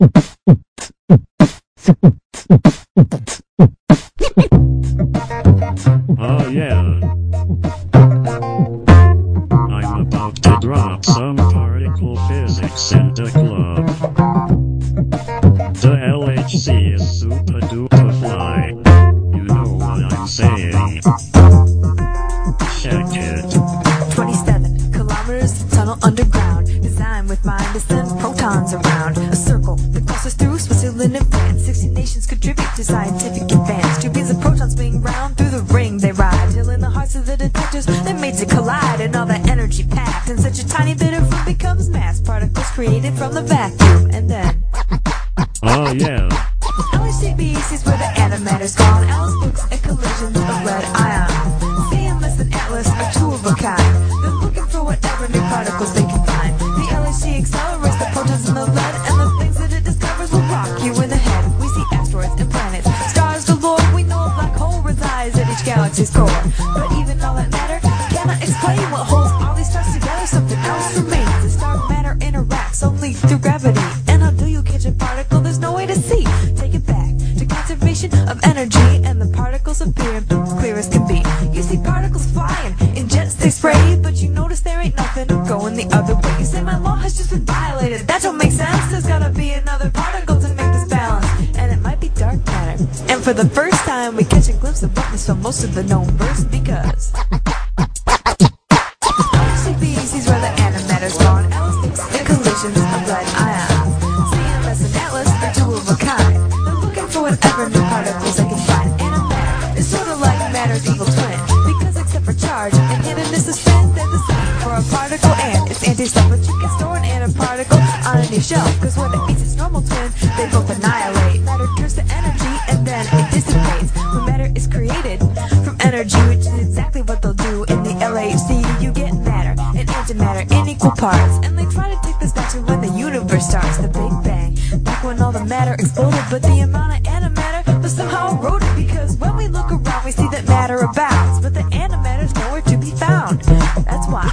Oh yeah. I'm about to drop some particle physics in the club. The LHC is super duper fly. You know what I'm saying. Check it. 27 kilometers of tunnel underground, designed with mind to send protons around. A circle that crosses through Switzerland and France. 60 nations contribute to scientific advance. 2 beams of protons swing round through the ring they ride, till in the hearts of the detectors they're made to collide. And all that energy packed in such a tiny bit of room becomes mass particles created from the vacuum. And then oh yeah. LHC is where the antimatter's gone. Alice looks at collisions of red ions. CMS and Atlas are 2 of a kind. They're looking for whatever new particles they can find. The LHC accelerates the protons in the lead, and the things that it discovers will rock you in the head. We see asteroids and planets, stars galore. We know a black hole resides at each galaxy's core. But even all that matter cannot explain what holds all these stars together. Something else remains. The star matter interacts only through gravity. And how do you catch a particle? There's no way to see. Take it back to conservation of energy, and the particles appear clear as can be. You see particles flying in jets they spray, but you notice there ain't nothing going the other way. You say my law has just been violated. That don't make sense. There's gotta be another particle to make this balance, and it might be dark matter. And for the first time we catch a glimpse of what from most of the known verse, because LHC is where the antimatter's gone. Alice looks at collisions of red ions. CMS and Atlas are 2 of a kind. They're looking for whatever new particles they can find. Antimatter is sort of like matter's evil twin, because except for charge and hiddenness of spin, they're the same for a particle and its anti-self. But you can store an antiparticle on a new shelf, cause when it meets its normal twin, they both annihilate. Matter turns to energy and then it dissipates. When matter is created from energy, which is exactly what they'll do in the LHC, you get matter and antimatter in equal parts. And they try to take this back to when the universe starts, the Big Bang, back when all the matter exploded. But the amount of antimatter was somehow eroded, because when we look around we see that matter abounds, but the antimatter's nowhere to be found. That's why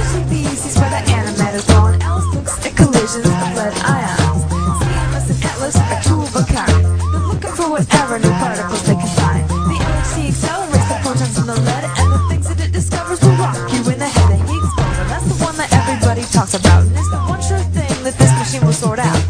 LHC is where the antimatter's gone. Alice looks at collisions of lead ions. CMS and Atlas are 2 of a kind. They're looking for whatever new particles they can find. The LHC accelerates the protons in the lead, and the things that it discovers will rock you in the head. The Higgs boson, that's the one that everybody talks about, and it's the one sure thing that this machine will sort out.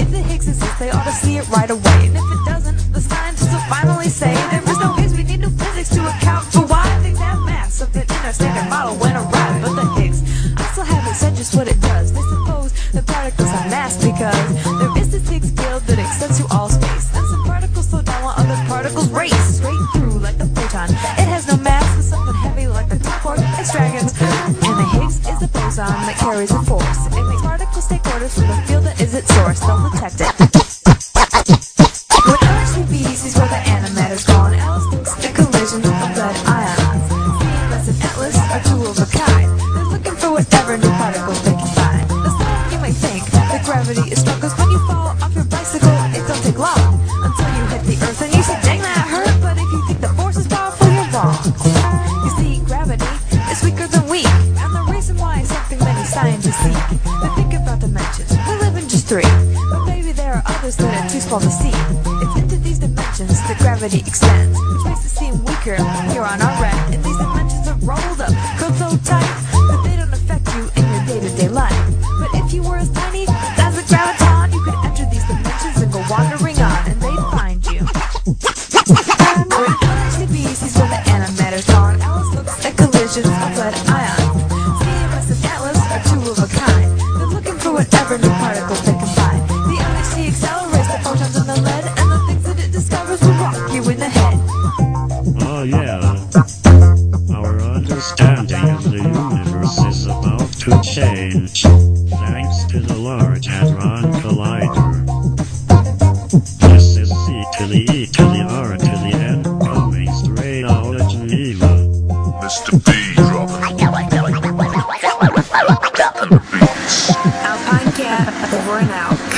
If the Higgs exists, they ought to see it right away, and if it doesn't, the scientists will finally say there is no Higgs. We need new physics to account for why things have mass. Something in our standard model went awry, but the Higgs, I still haven't said just what it does. They suppose the particles have mass because there is this Higgs field that extends to all space, and some particles slow down while other particles race straight through like the photon. It has no mass, but something heavy like the clockwork it's dragons. And the Higgs is the boson that carries a force. It makes particles take orders from the field that is its source. They'll detect it. When LHC is where the antimatter's gone. Alice looks at collisions of red ions. CMS and Atlas are 2 of a kind. They're looking for whatever new particles they can find. The same you may think that gravity is strong, cause when you fall off your bicycle it don't take long until you hit the earth and you say dang that hurt. But if you think the force is powerful, you're wrong. You see, gravity is weaker than weak, and the reason why is something many scientists seek. They think about dimensions, we live in just 3, but maybe there are others that are too small to see. It's into these dimensions that gravity extends, which makes it seem weaker here on our end. And these dimensions are rolled up, curled so tight that they don't affect you in your day-to-day life. But if you were as tiny as a graviton, you could enter these dimensions and go wandering on, and they'd find you. When LHC is where the antimatter's gone. Alice looks at collisions of lead ions. CMS and Atlas are 2 of a kind. They're looking for whatever new particles they can find. The LHC accelerates the photons in the lead, and the things that it discovers will rock you in the head. Oh yeah. Our understanding of the universe is about to change, thanks to the Large Hadron Collider. This is C to the E to the R to the N, coming straight out of Geneva. Mr. B dropping the beats. Alpine Cat, over and out.